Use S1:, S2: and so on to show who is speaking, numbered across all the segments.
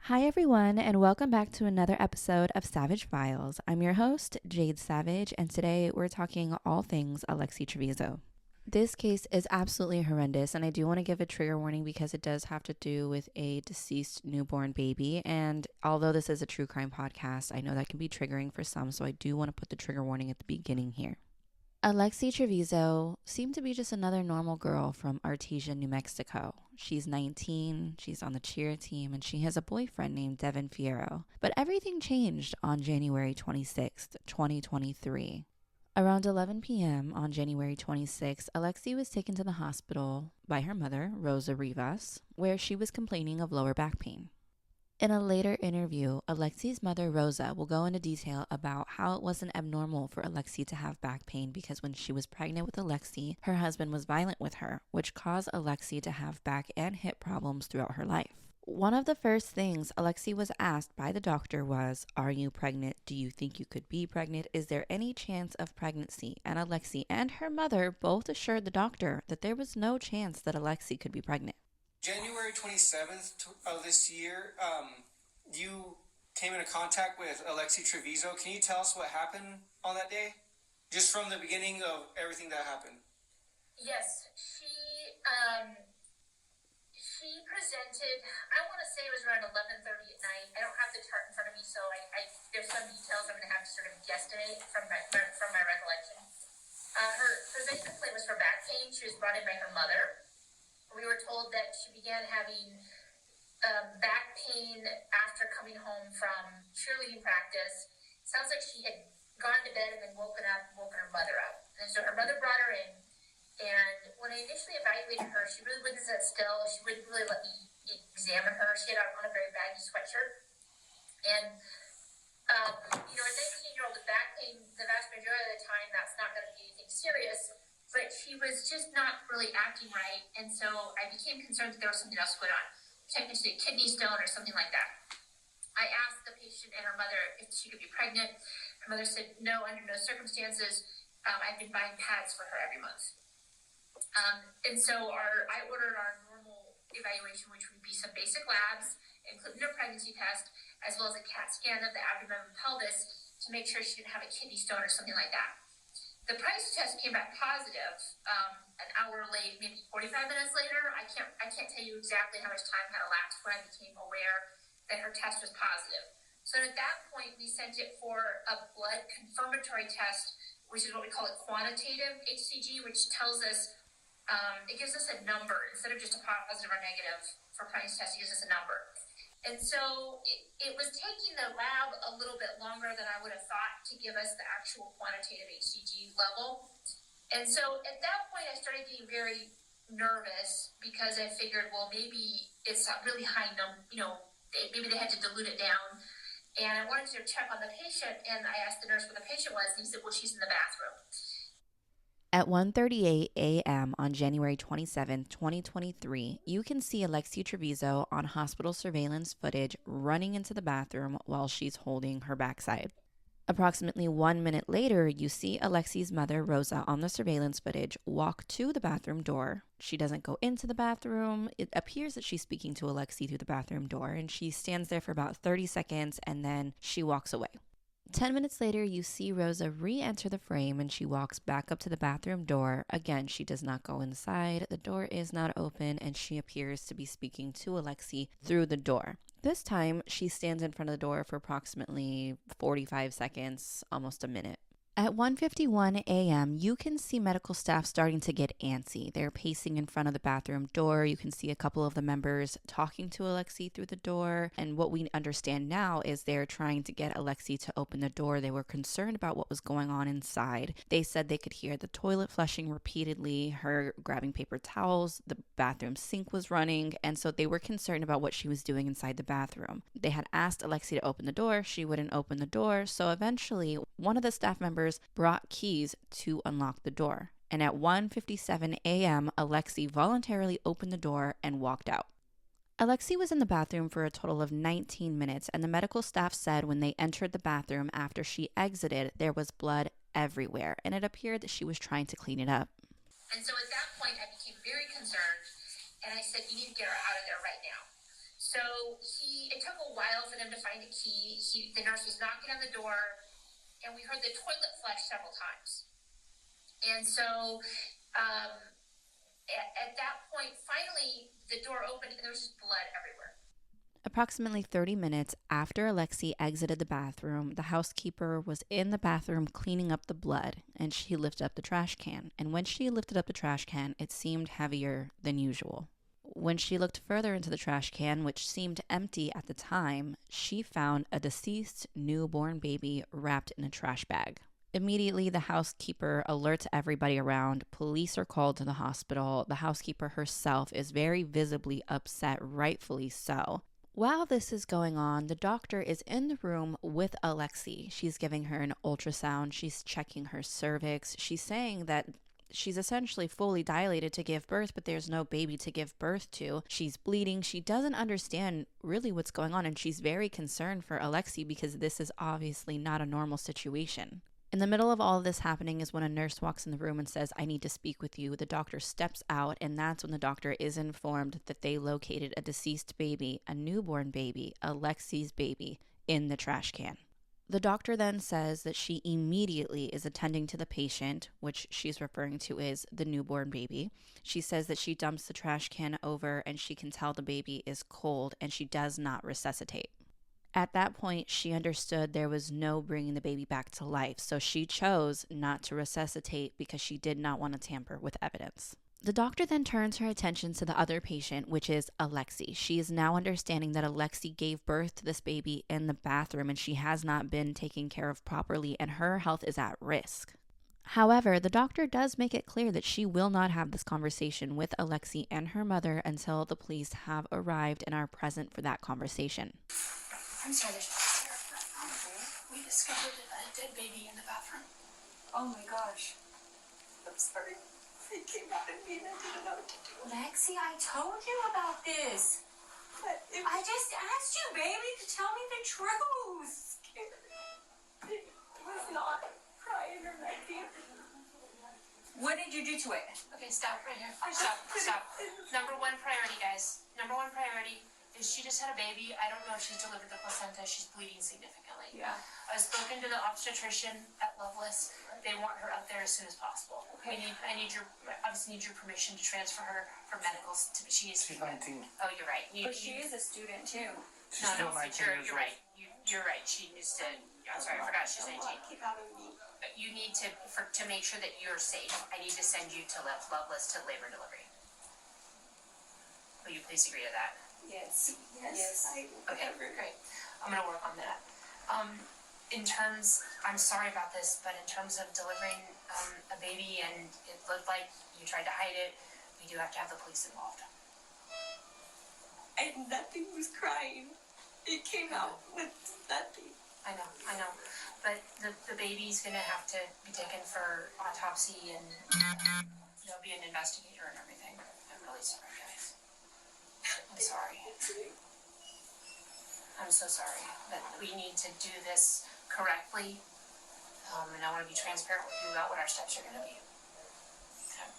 S1: Hi, everyone, and welcome back to another episode of Savage Files. I'm your host, Jade Savage, and today we're talking all things Alexee Trevizo. This case is absolutely horrendous, and I do want to give a trigger warning because it does have to do with a deceased newborn baby. And although this is a true crime podcast, I know that can be triggering for some, so I do want to put the trigger warning at the beginning here. Alexee Trevizo seemed to be just another normal girl from Artesia, New Mexico. She's 19, she's on the cheer team, and she has a boyfriend named Devin Fierro. But everything changed on January 26th, 2023. Around 11 p.m. on January 26th, Alexee was taken to the hospital by her mother, Rosa Rivas, where she was complaining of lower back pain. In a later interview, Alexee's mother, Rosa, will go into detail about how it wasn't abnormal for Alexee to have back pain because when she was pregnant with Alexee, her husband was violent with her, which caused Alexee to have back and hip problems throughout her life. One of the first things Alexee was asked by the doctor was, "Are you pregnant? Do you think you could be pregnant? Is there any chance of pregnancy?" And Alexee and her mother both assured the doctor that there was no chance that Alexee could be pregnant.
S2: January 27th of this year, you came into contact with Alexee Trevizo. Can you tell us what happened on that day? Just from the beginning of everything that happened.
S3: Yes, she presented, I want to say it was around 11:30 at night. I don't have the chart in front of me, so there's some details I'm going to have to sort of guesstimate from my recollection. Her presenting complaint was for back pain. She was brought in by her mother. We were told that she began having back pain after coming home from cheerleading practice. Sounds like she had gone to bed and then woken her mother up. And so her mother brought her in. And when I initially evaluated her, she really wouldn't sit still. She wouldn't really let me examine her. She had on a very baggy sweatshirt. And, a 19-year-old with back pain, the vast majority of the time, that's not going to be anything serious. But she was just not really acting right. And so I became concerned that there was something else going on, potentially a kidney stone or something like that. I asked the patient and her mother if she could be pregnant. Her mother said, no, under no circumstances. I've been buying pads for her every month. And so I ordered our normal evaluation, which would be some basic labs, including a pregnancy test, as well as a CAT scan of the abdomen and pelvis to make sure she didn't have a kidney stone or something like that. The pregnancy test came back positive an hour late, maybe 45 minutes later. I can't tell you exactly how much time had elapsed when I became aware that her test was positive. So at that point, we sent it for a blood confirmatory test, which is what we call a quantitative HCG, which tells us, it gives us a number. Instead of just a positive or negative for pregnancy test, it gives us a number. And so it was taking the lab a little bit longer than I would have thought to give us the actual quantitative HCG level. And so at that point, I started getting very nervous because I figured, well, maybe it's a really high number, maybe they had to dilute it down. And I wanted to check on the patient, and I asked the nurse where the patient was, and he said, well, she's in the bathroom.
S1: At 1:38 a.m. on January 27, 2023, you can see Alexee Trevizo on hospital surveillance footage running into the bathroom while she's holding her backside. Approximately 1 minute later, you see Alexee's mother, Rosa, on the surveillance footage walk to the bathroom door. She doesn't go into the bathroom. It appears that she's speaking to Alexee through the bathroom door, and she stands there for about 30 seconds and then she walks away. 10 minutes later, you see Rosa re-enter the frame and she walks back up to the bathroom door. Again, she does not go inside. The door is not open and she appears to be speaking to Alexee through the door. This time, she stands in front of the door for approximately 45 seconds, almost a minute. At 1:51 a.m., you can see medical staff starting to get antsy. They're pacing in front of the bathroom door. You can see a couple of the members talking to Alexee through the door. And what we understand now is they're trying to get Alexee to open the door. They were concerned about what was going on inside. They said they could hear the toilet flushing repeatedly, her grabbing paper towels, the bathroom sink was running, and so they were concerned about what she was doing inside the bathroom. They had asked Alexee to open the door. She wouldn't open the door. So eventually, one of the staff members brought keys to unlock the door. And at 1:57 a.m., Alexee voluntarily opened the door and walked out. Alexee was in the bathroom for a total of 19 minutes, and the medical staff said when they entered the bathroom after she exited, there was blood everywhere, and it appeared that she was trying to clean it up.
S3: And so at that point, I became very concerned, and I said, you need to get her out of there right now. So it took a while them to find a key. The nurse was knocking on the door, and we heard the toilet flush several times. And so at that point, finally, the door opened, and there was just blood everywhere.
S1: Approximately 30 minutes after Alexee exited the bathroom, the housekeeper was in the bathroom cleaning up the blood, and she lifted up the trash can. And when she lifted up the trash can, it seemed heavier than usual. When she looked further into the trash can, which seemed empty at the time, she found a deceased newborn baby wrapped in a trash bag. Immediately, the housekeeper alerts everybody around. Police are called to the hospital. The housekeeper herself is very visibly upset, rightfully so. While this is going on, the doctor is in the room with Alexee. She's giving her an ultrasound. She's checking her cervix. She's saying that she's essentially fully dilated to give birth, but there's no baby to give birth to. She's bleeding. She doesn't understand really what's going on, and she's very concerned for Alexee because this is obviously not a normal situation. In the middle of all of this happening is when a nurse walks in the room and says, "I need to speak with you." The doctor steps out, and that's when the doctor is informed that they located a deceased baby, a newborn baby, Alexee's baby, in the trash can. The doctor then says that she immediately is attending to the patient, which she's referring to as the newborn baby. She says that she dumps the trash can over and she can tell the baby is cold and she does not resuscitate. At that point, she understood there was no bringing the baby back to life, so she chose not to resuscitate because she did not want to tamper with evidence. The doctor then turns her attention to the other patient, which is Alexee. She is now understanding that Alexee gave birth to this baby in the bathroom and she has not been taken care of properly and her health is at risk. However, the doctor does make it clear that she will not have this conversation with Alexee and her mother until the police have arrived and are present for that conversation.
S4: I'm sorry, we discovered a dead baby in the bathroom.
S5: Oh my gosh. I'm sorry. I came out and I didn't know what to do.
S4: Lexi, I told you about this.
S5: But it
S4: I just asked you, baby, to tell me the truth.
S5: it was not crying or nothing.
S4: What did you do to it?
S3: Okay, stop right here.
S5: I
S3: Stop.
S5: just-
S3: Number one priority, guys. Number one priority is she just had a baby. I don't know if she's delivered the placenta. She's bleeding significantly.
S5: Yeah.
S3: I've spoken to the obstetrician at Loveless. They want her out there as soon as possible.
S5: Okay.
S3: I obviously need your permission to transfer her for medicals. She needs to
S2: She's
S3: be
S2: 19.
S3: Oh, you're right.
S5: But she is a student too.
S2: She's
S3: No,
S2: still
S3: but
S2: 19 years
S3: you're
S2: old.
S3: right. You're right. She needs to. I'm sorry, I forgot she's 19.
S5: Keep having me.
S3: But you need to make sure that you're safe. I need to send you to Loveless to labor and delivery. Will you please agree to that?
S5: Yes.
S3: Okay, great. I'm gonna work on that. I'm sorry about this, but in terms of delivering a baby and it looked like you tried to hide it, we do have to have the police involved.
S5: And nothing was crying. It came out with nothing.
S3: I know. But the baby's gonna have to be taken for autopsy and there'll be an investigator and everything. I'm really sorry, guys. I'm sorry. I'm so sorry, but we need to do this correctly, and I want to be transparent with you about what our steps are going to be. Okay.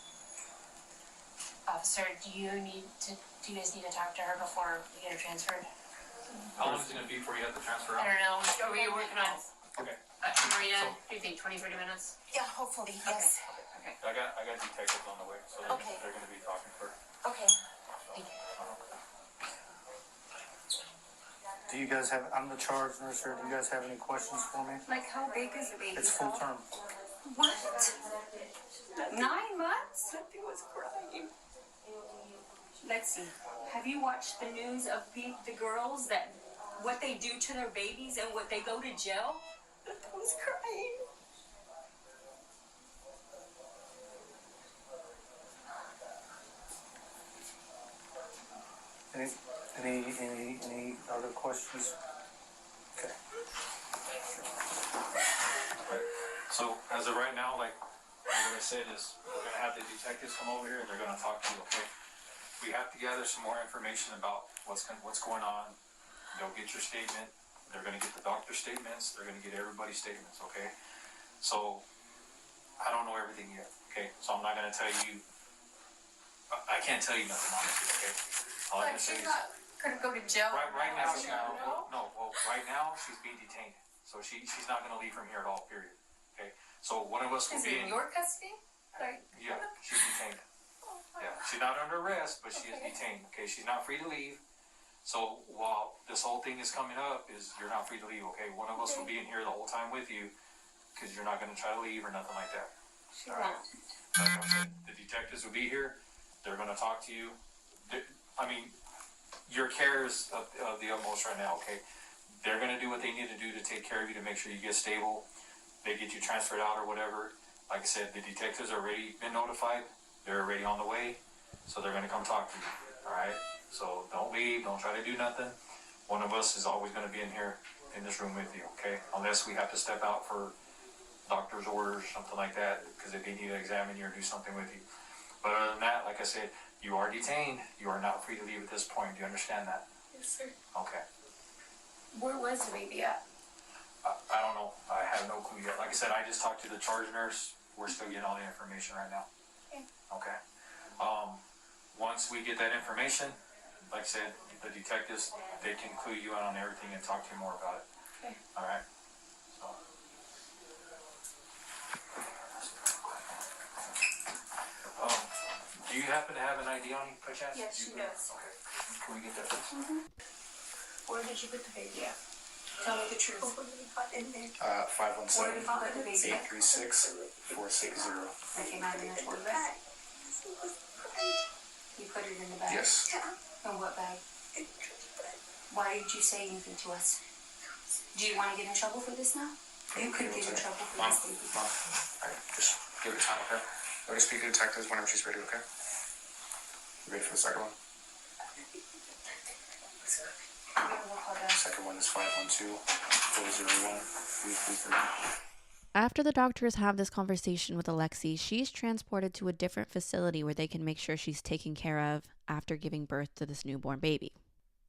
S3: Officer, do you guys need to talk to her before we get her transferred?
S6: How long is it gonna be before you have to transfer
S3: I
S6: out?
S3: don't know. Are we working on?
S6: Okay.
S3: Maria, do you think 20-30 minutes?
S4: Yeah, hopefully, yes.
S3: Okay.
S6: I got detectives on the way, so
S4: Okay.
S6: they're gonna be talking for.
S4: Okay.
S3: Thank you.
S2: Do you guys have, I'm the charge nurse here, do you guys have any questions for me?
S5: Like, how big is the baby?
S2: It's full term.
S5: What? 9 months? Nothing was crying.
S4: Lexi, have you watched the news of the girls that what they do to their babies and what they go to jail?
S5: Nothing was crying.
S2: Any other questions? Okay.
S6: So as of right now, like I said, is we're gonna have the detectives come over here and they're gonna talk to you, okay? We have to gather some more information about what's going on. They'll get your statement, they're gonna get the doctor's statements, they're gonna get everybody's statements, okay? So, I don't know everything yet, okay? So I'm not gonna tell you, I can't tell you nothing honestly, okay? All I can say is,
S5: Gonna go to jail.
S6: right now, no, well, right now, she's being detained. So she's not gonna leave from here at all, period. Okay? So one of us will
S4: Is
S6: be
S4: it in
S6: in,
S4: your custody? Like,
S6: yeah, she's detained. Yeah, she's not under arrest, but she is detained, okay? She's not free to leave. So while this whole thing is coming up, is you're not free to leave, okay? One of us will be in here the whole time with you, because you're not gonna try to leave or nothing like that.
S4: she
S6: All right.
S4: won't.
S6: Like I said, the detectives will be here. They're gonna talk to you. I mean, your care is of the utmost right now, okay? They're gonna do what they need to do to take care of you, to make sure you get stable. They get you transferred out or whatever. Like I said, the detectives are already been notified. They're already on the way, so they're gonna come talk to you. All right. So don't leave. Don't try to do nothing. One of us is always gonna be in here in this room with you, okay? Unless we have to step out for doctor's orders or something like that, because if they need to examine you or do something with you. But other than that, like I said, you are detained. You are not free to leave at this point. Do you understand that?
S4: Yes, sir.
S6: Okay.
S4: Where was the baby at?
S6: I don't know. I have no clue yet. Like I said, I just talked to the charge nurse. We're still getting all the information right now. Okay. Once we get that information, like I said, the detectives, they can clue you in on everything and talk to you more about it.
S4: Okay.
S6: All right. So. Do you happen to have an ID on you, by chance?
S4: Yes, she does.
S6: Okay. Can we get that, please?
S4: Where did you put the baby at? Tell me the truth.
S5: In there.
S7: 517
S4: Where did you put the baby at?
S7: 836 460.
S4: That came out of your toilet bag? You put it in the bag?
S7: Yes.
S4: In what bag? Why did you say anything to us? Do you want to get in trouble for this now? You could get in trouble for
S7: Mom,
S4: this baby.
S7: Mom, alright, just give it time, okay? Let me speak to the detectives whenever she's ready, okay? You ready for the second one? Second one is 512 401 333.
S1: After the doctors have this conversation with Alexee, she's transported to a different facility where they can make sure she's taken care of after giving birth to this newborn baby.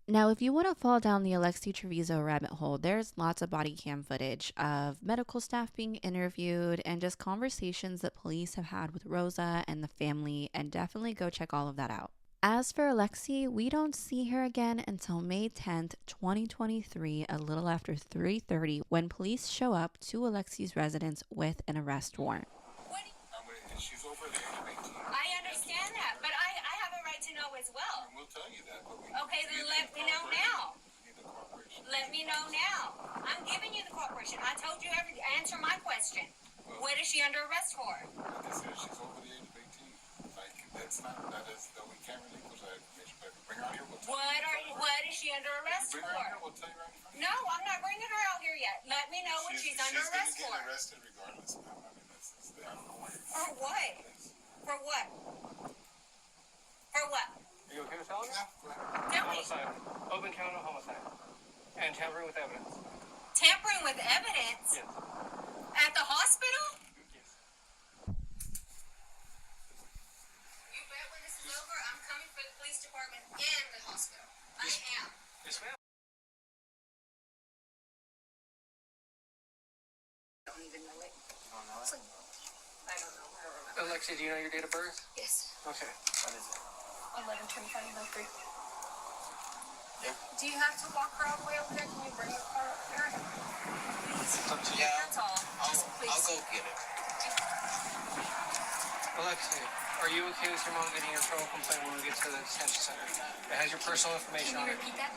S1: Now, if you want to fall down the Alexee Trevizo rabbit hole, there's lots of body cam footage of medical staff being interviewed and just conversations that police have had with Rosa and the family, and definitely go check all of that out. As for Alexee, we don't see her again until May 10th, 2023, a little after 3:30, when police show up to Alexee's residence with an arrest warrant.
S8: She's over the age of 18.
S9: I understand that, but I have a right to know as well.
S8: And we'll tell you that, but we
S9: Okay, then
S8: need
S9: let
S8: the
S9: me know now.
S8: cooperation. We need the cooperation.
S9: Let me know now. I'm giving you the cooperation. I told you answer my question. What is she under arrest for?
S8: Like I said, she's over the age of 18. Like, we can't relinquish that information, but bring her out here, we'll tell you.
S9: What is she under arrest
S8: Bring
S9: for?
S8: her out here, we'll tell you right in front of
S9: No, I'm not bringing her out here yet. Let me know what she's under arrest
S8: She's
S9: for.
S8: gonna get arrested regardless, ma'am. I mean, I don't know why.
S9: For what? For what? For what?
S10: Are you okay with telling me?
S8: Yeah, go ahead.
S9: Tell me.
S10: Homicide. Open count of homicide. And tampering with evidence.
S9: Tampering with evidence?
S10: Yes.
S9: At the hospital?
S10: Yes.
S9: You bet when this is over, I'm coming for the police department and the hospital. I am.
S10: Yes, ma'am.
S4: Don't even know it.
S10: You don't know it?
S4: I don't know. I don't remember.
S10: Alexee, do you know your date of birth?
S4: Yes.
S10: Okay. What is it?
S4: 11/25/03.
S10: Yeah.
S9: Do you have to walk her all the way over there? Can you bring your car up there? Please.
S10: It's up to you.
S9: That's all. Just please.
S8: I'll go get it.
S10: Alexee, are you okay with your mom getting your criminal complaint when we get to the detention center? It has your personal information
S9: Can
S10: on
S9: you
S10: it.
S9: repeat that?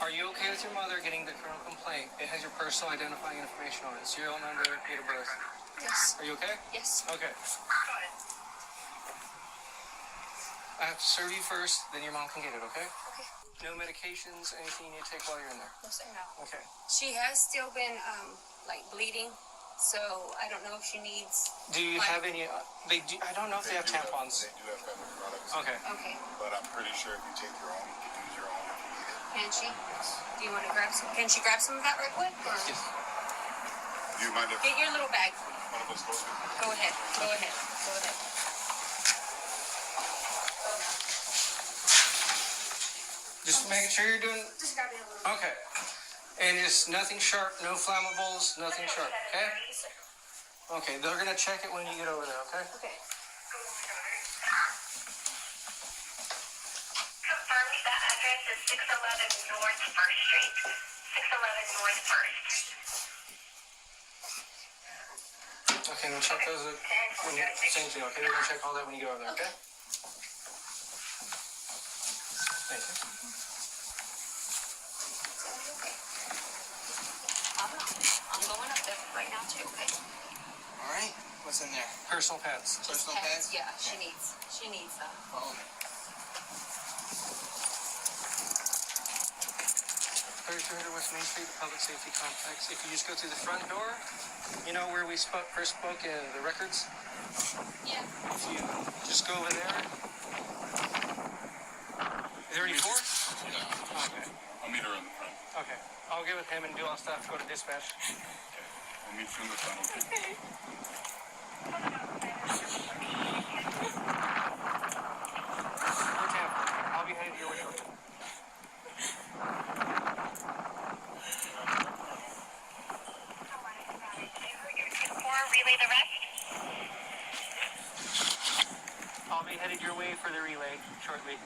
S10: Are you okay with your mother getting the criminal complaint? It has your personal identifying information on it. Serial number, date of birth.
S9: Yes.
S10: Are you okay?
S9: Yes.
S10: Okay. I have to serve you first, then your mom can get it, okay?
S9: Okay.
S10: No medications, anything you need to take while you're in there.
S9: No, sir, no.
S10: Okay.
S9: She has still been, bleeding, so I don't know if she needs...
S10: Do you have any, I don't know if they have tampons.
S8: They do have family products.
S10: Okay.
S9: Okay.
S8: But I'm pretty sure if you take your own, you can use your own if you need it.
S9: Can she? Do you want to grab some? Can she grab some of that right quick? Or?
S10: Yes.
S8: Do you mind if
S9: Get your little bag.
S8: one of us goes with you?
S9: Go ahead. Go ahead. Go ahead.
S10: Just making sure you're doing,
S9: Just grab me a little.
S10: okay. And it's nothing sharp, no flammables, nothing sharp, okay? Okay, they're gonna check it when you get over there, okay?
S9: Okay.
S3: Confirms that address is 611 North 1st Street.
S9: 611 North First.
S10: Okay, we'll check those. Same thing. Okay, we're gonna check all that when you get over there. Okay. Thank you.
S9: I'm going up there right now too, okay?
S10: All right. What's in there? Personal pads. Personal pads?
S9: Yeah, she needs that.
S10: Oh. 3200 West Main Street, Public Safety Complex. If you just go through the front door, you know where we first spoke in the records?
S9: Yeah.
S10: If you just go over there. Is there any four?
S8: Yeah.
S10: Okay.
S8: I'll meet her in the front.
S10: Okay. I'll get with him and do all stuff. Go to dispatch.
S8: I'll meet you in the front, okay?
S10: We're Tampa. I'll be headed your way.
S9: Relay the rest.
S10: I'll be headed your way for the relay shortly.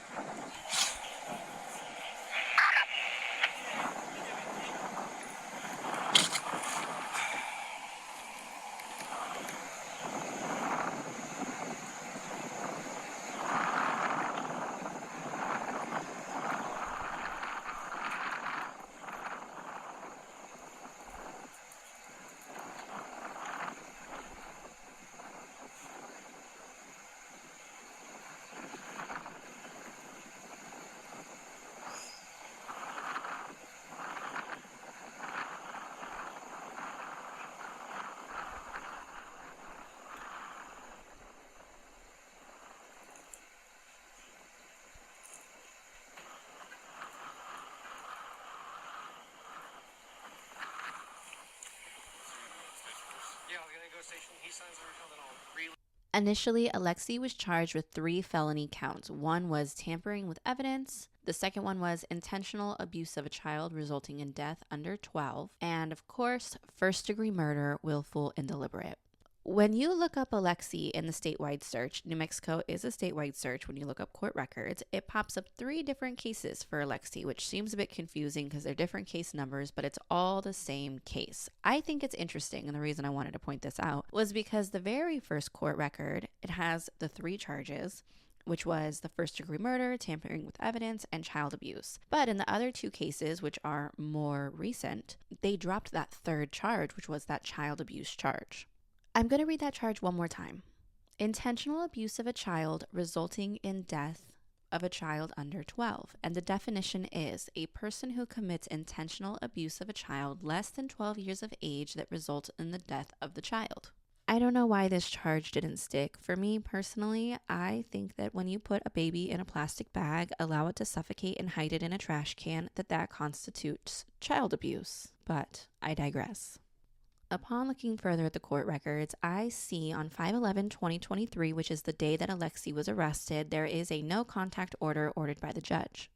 S10: Yeah, we're gonna go station. He signs the original, then I'll relay.
S1: Initially, Alexee was charged with 3 felony counts. One was tampering with evidence. The second one was intentional abuse of a child resulting in death under 12. And of course, first-degree murder, willful and deliberate. When you look up Alexee in the statewide search, New Mexico is a statewide search. When you look up court records, it pops up 3 different cases for Alexee, which seems a bit confusing because they're different case numbers, but it's all the same case. I think it's interesting, and the reason I wanted to point this out was because the very first court record, it has the 3 charges, which was the first-degree murder, tampering with evidence, and child abuse. But in the other 2 cases, which are more recent, they dropped that 3rd charge, which was that child abuse charge. I'm going to read that charge one more time. Intentional abuse of a child resulting in death of a child under 12. And the definition is a person who commits intentional abuse of a child less than 12 years of age that results in the death of the child. I don't know why this charge didn't stick. For me personally, I think that when you put a baby in a plastic bag, allow it to suffocate and hide it in a trash can, that constitutes child abuse. But I digress. Upon looking further at the court records, I see on 5/11/2023, which is the day that Alexee was arrested, there is a no contact order ordered by the judge.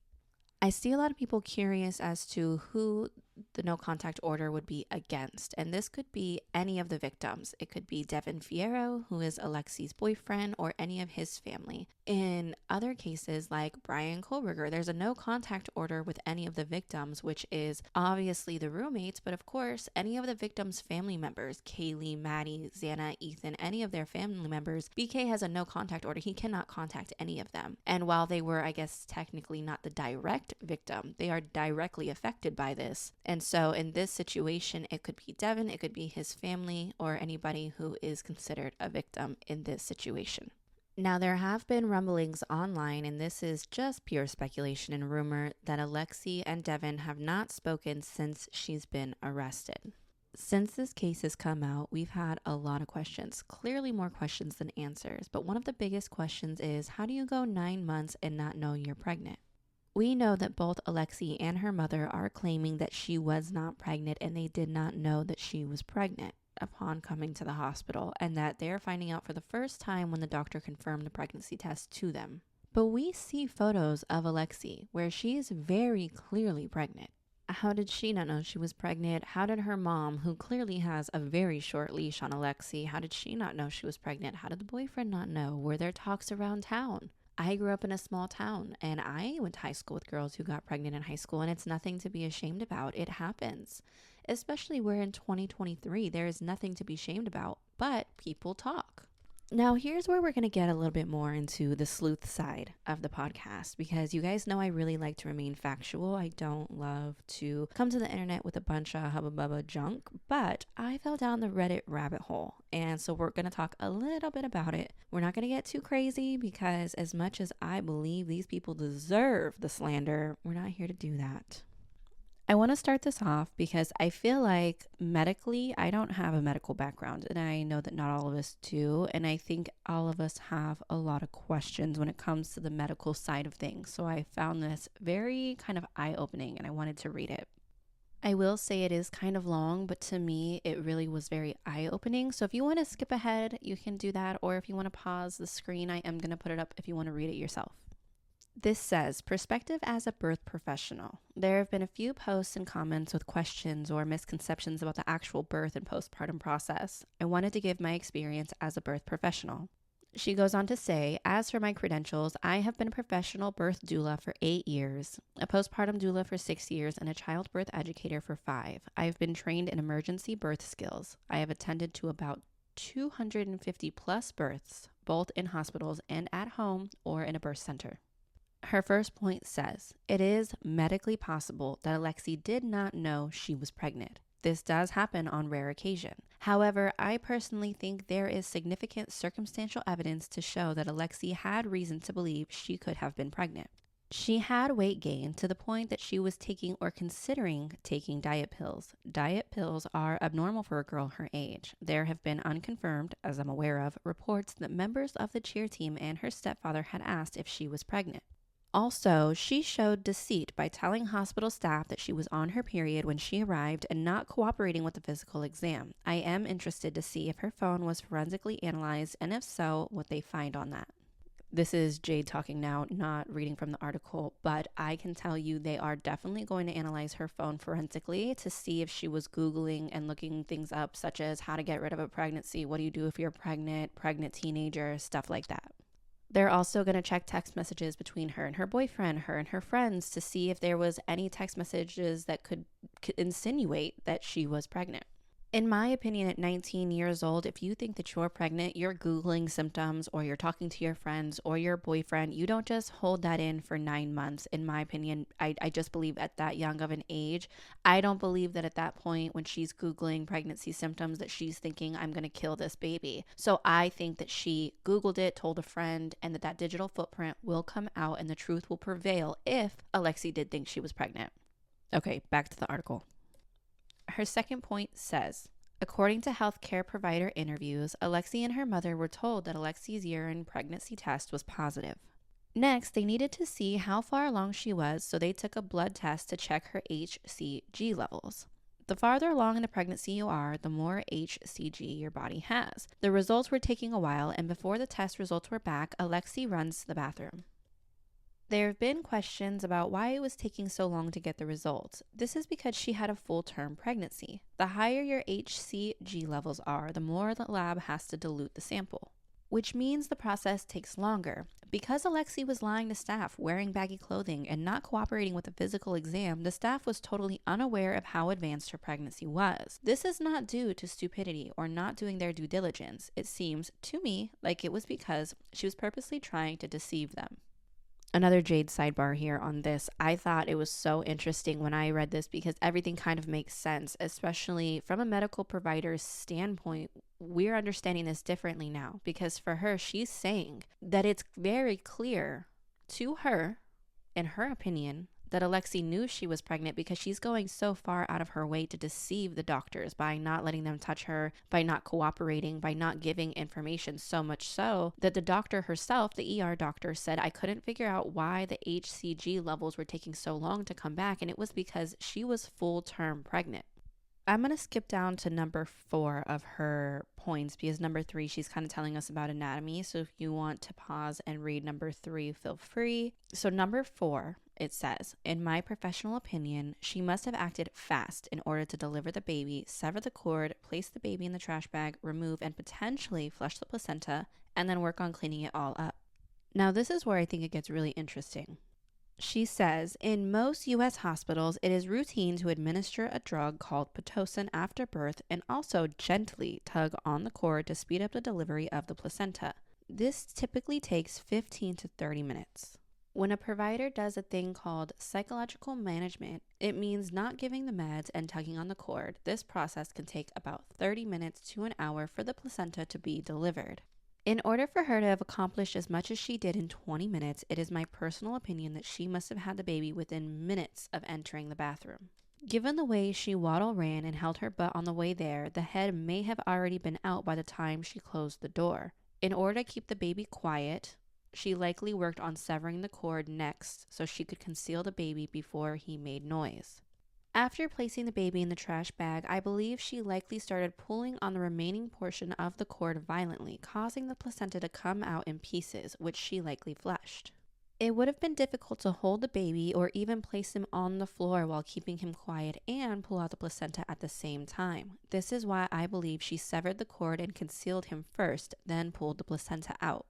S1: I see a lot of people curious as to who the no contact order would be against, and this could be any of the victims. It could be Devin Fierro, who is Alexee's boyfriend, or any of his family. In other cases, like Brian Kohlberger, there's a no contact order with any of the victims, which is obviously the roommates, but of course, any of the victims' family members, Kaylee, Maddie, Xana, Ethan, any of their family members, BK has a no contact order. He cannot contact any of them. And while they were, I guess, technically not the direct victim, they are directly affected by this. And so in this situation, it could be Devin, it could be his family, or anybody who is considered a victim in this situation. Now, there have been rumblings online, and this is just pure speculation and rumor, that Alexee and Devin have not spoken since she's been arrested. Since this case has come out, we've had a lot of questions, clearly more questions than answers. But one of the biggest questions is, how do you go 9 months and not know you're pregnant? We know that both Alexee and her mother are claiming that she was not pregnant and they did not know that she was pregnant upon coming to the hospital, and that they're finding out for the first time when the doctor confirmed the pregnancy test to them. But we see photos of Alexee where she is very clearly pregnant. How did she not know she was pregnant? How did her mom, who clearly has a very short leash on Alexee, how did she not know she was pregnant? How did the boyfriend not know? Were there talks around town? I grew up in a small town and I went to high school with girls who got pregnant in high school, and it's nothing to be ashamed about. It happens. Especially we're in 2023. There is nothing to be ashamed about, but people talk. Now, here's where we're going to get a little bit more into the sleuth side of the podcast, because you guys know I really like to remain factual. I don't love to come to the internet with a bunch of hubba bubba junk, but I fell down the Reddit rabbit hole. And so we're going to talk a little bit about it. We're not going to get too crazy because as much as I believe these people deserve the slander, we're not here to do that. I want to start this off because I feel like medically, I don't have a medical background, and I know that not all of us do. And I think all of us have a lot of questions when it comes to the medical side of things. So I found this very kind of eye-opening, and I wanted to read it. I will say it is kind of long, but to me, it really was very eye-opening. So if you want to skip ahead, you can do that. Or if you want to pause the screen, I am going to put it up if you want to read it yourself. This says, perspective as a birth professional. There have been a few posts and comments with questions or misconceptions about the actual birth and postpartum process. I wanted to give my experience as a birth professional. She goes on to say, as for my credentials, I have been a professional birth doula for 8 years, a postpartum doula for 6 years, and a childbirth educator for 5. I have been trained in emergency birth skills. I have attended to about 250 plus births, both in hospitals and at home or in a birth center. Her first point says, it is medically possible that Alexee did not know she was pregnant. This does happen on rare occasion. However, I personally think there is significant circumstantial evidence to show that Alexee had reason to believe she could have been pregnant. She had weight gain to the point that she was taking or considering taking diet pills. Diet pills are abnormal for a girl her age. There have been unconfirmed, as I'm aware of, reports that members of the cheer team and her stepfather had asked if she was pregnant. Also, she showed deceit by telling hospital staff that she was on her period when she arrived and not cooperating with the physical exam. I am interested to see if her phone was forensically analyzed, and if so, what they find on that. This is Jade talking now, not reading from the article, but I can tell you they are definitely going to analyze her phone forensically to see if she was Googling and looking things up, such as how to get rid of a pregnancy, what do you do if you're pregnant teenager, stuff like that. They're also going to check text messages between her and her boyfriend, her and her friends, to see if there was any text messages that could insinuate that she was pregnant. In my opinion, at 19 years old, if you think that you're pregnant, you're Googling symptoms or you're talking to your friends or your boyfriend. You don't just hold that in for 9 months. In my opinion, I just believe at that young of an age, I don't believe that at that point when she's Googling pregnancy symptoms that she's thinking, I'm going to kill this baby. So I think that she Googled it, told a friend, and that digital footprint will come out and the truth will prevail if Alexee did think she was pregnant. Okay, back to the article. Her second point says, according to healthcare provider interviews, Alexee and her mother were told that Alexee's urine pregnancy test was positive. Next, they needed to see how far along she was, so they took a blood test to check her HCG levels. The farther along in the pregnancy you are, the more HCG your body has. The results were taking a while, and before the test results were back, Alexee runs to the bathroom. There have been questions about why it was taking so long to get the results. This is because she had a full-term pregnancy. The higher your HCG levels are, the more the lab has to dilute the sample, which means the process takes longer. Because Alexee was lying to staff, wearing baggy clothing, and not cooperating with the physical exam, the staff was totally unaware of how advanced her pregnancy was. This is not due to stupidity or not doing their due diligence. It seems, to me, like it was because she was purposely trying to deceive them. Another Jade sidebar here on this. I thought it was so interesting when I read this because everything kind of makes sense, especially from a medical provider's standpoint. We're understanding this differently now because for her, she's saying that it's very clear to her, in her opinion, that Alexee knew she was pregnant because she's going so far out of her way to deceive the doctors by not letting them touch her, by not cooperating, by not giving information, so much so that the doctor herself, the ER doctor, said, I couldn't figure out why the HCG levels were taking so long to come back, and it was because she was full-term pregnant. I'm going to skip down to number 4 of her points because number 3, she's kind of telling us about anatomy. So if you want to pause and read number 3, feel free. So number 4, it says, in my professional opinion, she must have acted fast in order to deliver the baby, sever the cord, place the baby in the trash bag, remove and potentially flush the placenta, and then work on cleaning it all up. Now, this is where I think it gets really interesting. She says, in most U.S. hospitals, it is routine to administer a drug called Pitocin after birth and also gently tug on the cord to speed up the delivery of the placenta. This typically takes 15 to 30 minutes. When a provider does a thing called psychological management, it means not giving the meds and tugging on the cord. This process can take about 30 minutes to an hour for the placenta to be delivered. In order for her to have accomplished as much as she did in 20 minutes, it is my personal opinion that she must have had the baby within minutes of entering the bathroom. Given the way she waddle ran and held her butt on the way there, the head may have already been out by the time she closed the door. In order to keep the baby quiet, she likely worked on severing the cord next so she could conceal the baby before he made noise. After placing the baby in the trash bag, I believe she likely started pulling on the remaining portion of the cord violently, causing the placenta to come out in pieces, which she likely flushed. It would have been difficult to hold the baby or even place him on the floor while keeping him quiet and pull out the placenta at the same time. This is why I believe she severed the cord and concealed him first, then pulled the placenta out.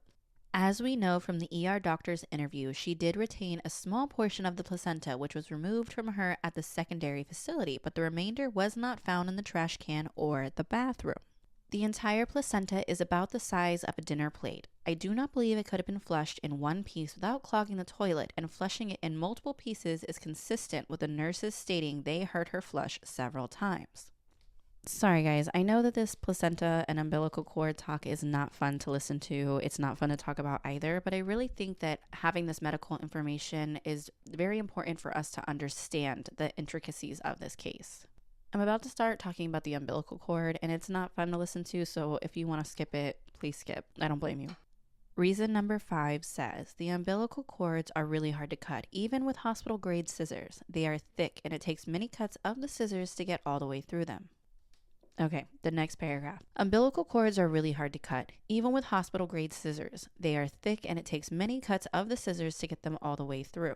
S1: As we know from the ER doctor's interview, she did retain a small portion of the placenta, which was removed from her at the secondary facility, but the remainder was not found in the trash can or the bathroom. The entire placenta is about the size of a dinner plate. I do not believe it could have been flushed in one piece without clogging the toilet, and flushing it in multiple pieces is consistent with the nurses stating they heard her flush several times. Sorry guys, I know that this placenta and umbilical cord talk is not fun to listen to. It's not fun to talk about either, but I really think that having this medical information is very important for us to understand the intricacies of this case. I'm about to start talking about the umbilical cord, and it's not fun to listen to, so if you want to skip it, please skip. I don't blame you. Reason number 5 says, the umbilical cords are really hard to cut, even with hospital grade scissors. They are thick, and it takes many cuts of the scissors to get all the way through them. Okay, the next paragraph. Umbilical cords are really hard to cut, even with hospital grade scissors. They are thick and it takes many cuts of the scissors to get them all the way through.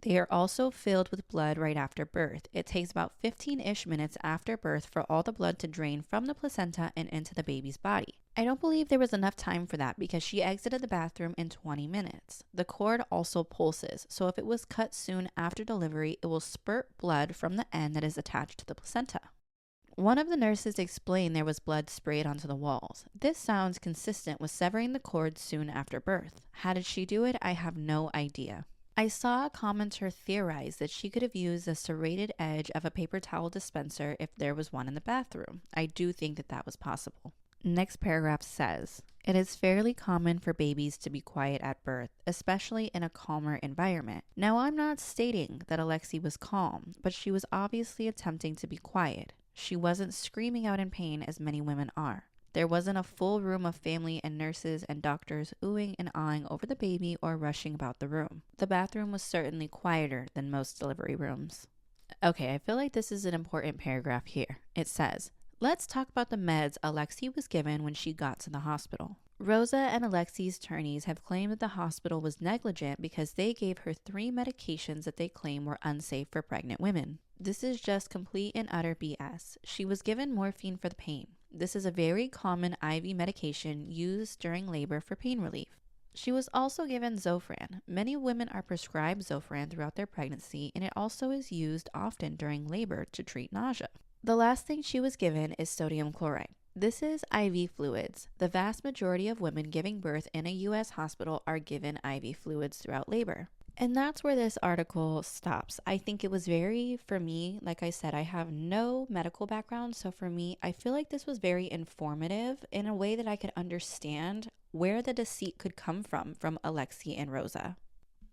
S1: They are also filled with blood right after birth. It takes about 15-ish minutes after birth for all the blood to drain from the placenta and into the baby's body. I don't believe there was enough time for that because she exited the bathroom in 20 minutes. The cord also pulses, so if it was cut soon after delivery, it will spurt blood from the end that is attached to the placenta. One of the nurses explained there was blood sprayed onto the walls. This sounds consistent with severing the cord soon after birth. How did she do it? I have no idea. I saw a commenter theorize that she could have used the serrated edge of a paper towel dispenser if there was one in the bathroom. I do think that that was possible. Next paragraph says, it is fairly common for babies to be quiet at birth, especially in a calmer environment. Now, I'm not stating that Alexee was calm, but she was obviously attempting to be quiet. She wasn't screaming out in pain as many women are. There wasn't a full room of family and nurses and doctors oohing and ahhing over the baby or rushing about the room. The bathroom was certainly quieter than most delivery rooms. Okay, I feel like this is an important paragraph here. It says, let's talk about the meds Alexee was given when she got to the hospital. Rosa and Alexee's attorneys have claimed that the hospital was negligent because they gave her 3 medications that they claim were unsafe for pregnant women. This is just complete and utter BS. She was given morphine for the pain. This is a very common IV medication used during labor for pain relief. She was also given Zofran. Many women are prescribed Zofran throughout their pregnancy, and it also is used often during labor to treat nausea. The last thing she was given is sodium chloride. This is IV fluids. The vast majority of women giving birth in a U.S. hospital are given IV fluids throughout labor. And that's where this article stops. I think it was for me, like I said, I have no medical background. So for me, I feel like this was very informative in a way that I could understand where the deceit could come from Alexee and Rosa.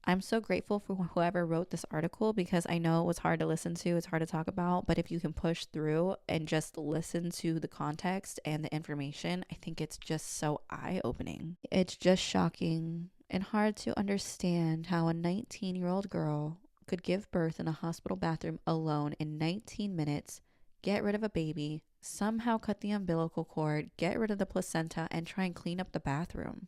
S1: I'm so grateful for whoever wrote this article because I know it was hard to listen to, it's hard to talk about, but if you can push through and just listen to the context and the information, I think it's just so eye-opening. It's just shocking and hard to understand how a 19-year-old girl could give birth in a hospital bathroom alone in 19 minutes, get rid of a baby, somehow cut the umbilical cord, get rid of the placenta, and try and clean up the bathroom.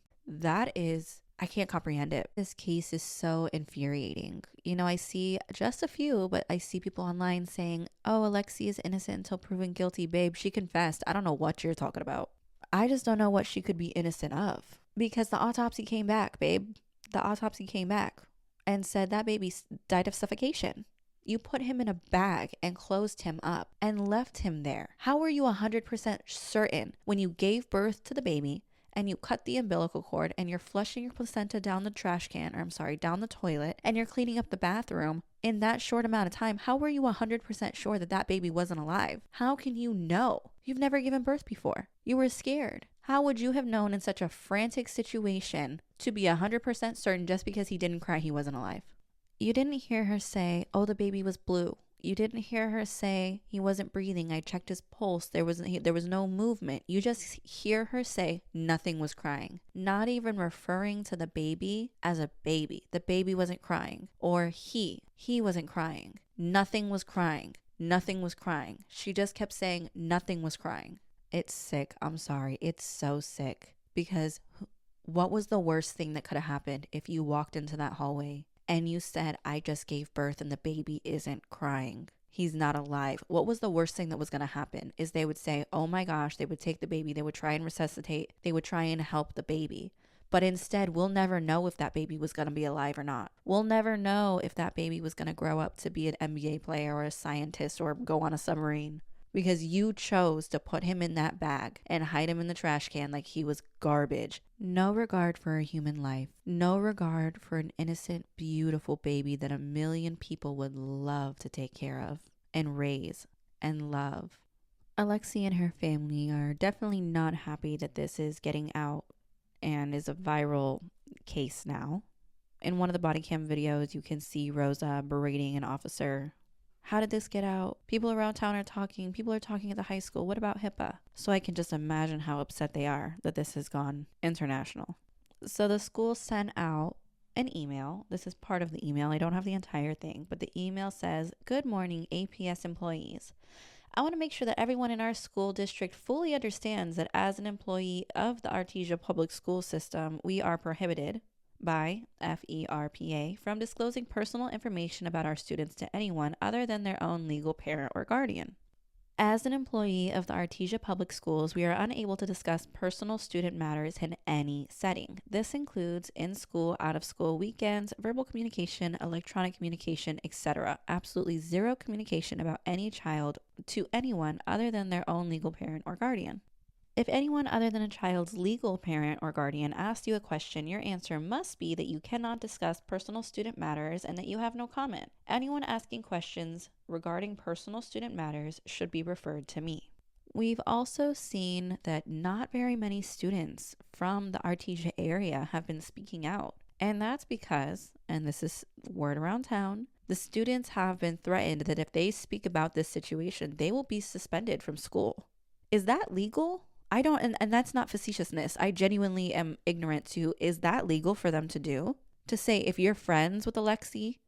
S1: I can't comprehend it. This case is so infuriating. You know, I see just a few, but I see people online saying, oh, Alexee is innocent until proven guilty. Babe, she confessed. I don't know what you're talking about. I just don't know what she could be innocent of. Because the autopsy came back, babe. The autopsy came back and said that baby died of suffocation. You put him in a bag and closed him up and left him there. How were you 100% certain when you gave birth to the baby and you cut the umbilical cord and you're flushing your placenta down the trash can, or I'm sorry, down the toilet, and you're cleaning up the bathroom in that short amount of time? How were you 100% sure that that baby wasn't alive? How can you know? You've never given birth before. You were scared. How would you have known in such a frantic situation to be 100% certain just because he didn't cry he wasn't alive? You didn't hear her say, oh, the baby was blue. You didn't hear her say he wasn't breathing. I checked his pulse. There was no movement. You just hear her say nothing was crying. Not even referring to the baby as a baby. The baby wasn't crying. Or he wasn't crying. Nothing was crying. Nothing was crying. She just kept saying nothing was crying. It's sick. I'm sorry. It's so sick. Because what was the worst thing that could have happened if you walked into that hallway and you said, I just gave birth and the baby isn't crying? He's not alive. What was the worst thing that was going to happen? Is they would say, oh my gosh, they would take the baby. They would try and resuscitate. They would try and help the baby. But instead, we'll never know if that baby was going to be alive or not. We'll never know if that baby was going to grow up to be an NBA player or a scientist or go on a submarine. Because you chose to put him in that bag and hide him in the trash can like he was garbage. No regard for a human life. No regard for an innocent, beautiful baby that a million people would love to take care of and raise and love. Alexee and her family are definitely not happy that this is getting out and is a viral case now. In one of the body cam videos, you can see Rosa berating an officer. How did this get out? People around town are talking. People are talking at the high school. What about HIPAA? So I can just imagine how upset they are that this has gone international. So the school sent out an email. This is part of the email. I don't have the entire thing, but the email says, good morning, APS employees. I want to make sure that everyone in our school district fully understands that as an employee of the Artesia Public School System, we are prohibited by FERPA from disclosing personal information about our students to anyone other than their own legal parent or guardian. As an employee of the Artesia Public Schools, we are unable to discuss personal student matters in any setting. This includes in school, out of school, weekends, verbal communication, electronic communication, etc. Absolutely zero communication about any child to anyone other than their own legal parent or guardian. If anyone other than a child's legal parent or guardian asks you a question, your answer must be that you cannot discuss personal student matters and that you have no comment. Anyone asking questions regarding personal student matters should be referred to me. We've also seen that not very many students from the Artesia area have been speaking out. And that's because, and this is word around town, the students have been threatened that if they speak about this situation, they will be suspended from school. Is that legal? I don't, and that's not facetiousness. I genuinely am ignorant to, is that legal for them to do? To say if you're friends with Alexee,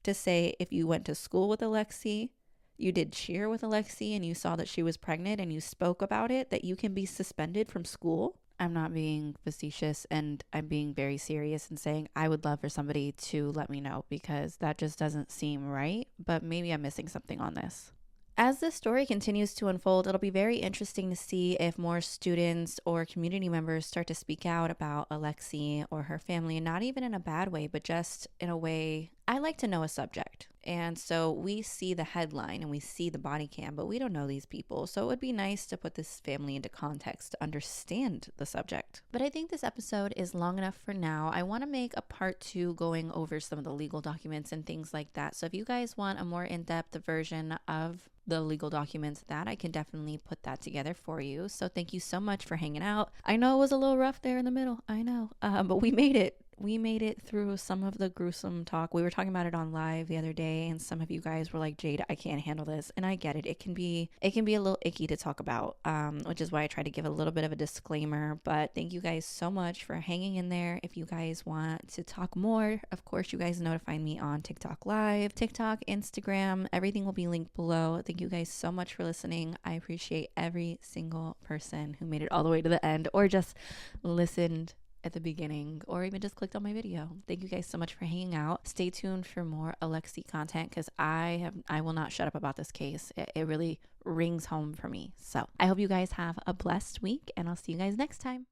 S1: to say if you went to school with Alexee, you did cheer with Alexee and you saw that she was pregnant and you spoke about it, that you can be suspended from school? I'm not being facetious, and I'm being very serious and saying I would love for somebody to let me know, because that just doesn't seem right, but maybe I'm missing something on this. As this story continues to unfold, it'll be very interesting to see if more students or community members start to speak out about Alexee or her family, and not even in a bad way, but just in a way. I like to know a subject. And so we see the headline and we see the body cam, but we don't know these people. So it would be nice to put this family into context to understand the subject. But I think this episode is long enough for now. I want to make a part 2 going over some of the legal documents and things like that. So if you guys want a more in-depth version of the legal documents, that I can definitely put that together for you. So thank you so much for hanging out. I know it was a little rough there in the middle. I know, but we made it. We made it through some of the gruesome talk. We were talking about it on live the other day, and some of you guys were like, Jade, I can't handle this. And I get it. It can be a little icky to talk about, which is why I try to give a little bit of a disclaimer. But thank you guys so much for hanging in there. If you guys want to talk more, of course, you guys know to find me on TikTok Live, TikTok, Instagram. Everything will be linked below. Thank you guys so much for listening. I appreciate every single person who made it all the way to the end or just listened at the beginning or even just clicked on my video. Thank you guys so much for hanging out. Stay tuned for more Alexee content, because I will not shut up about this case. It really rings home for me. So I hope you guys have a blessed week, and I'll see you guys next time.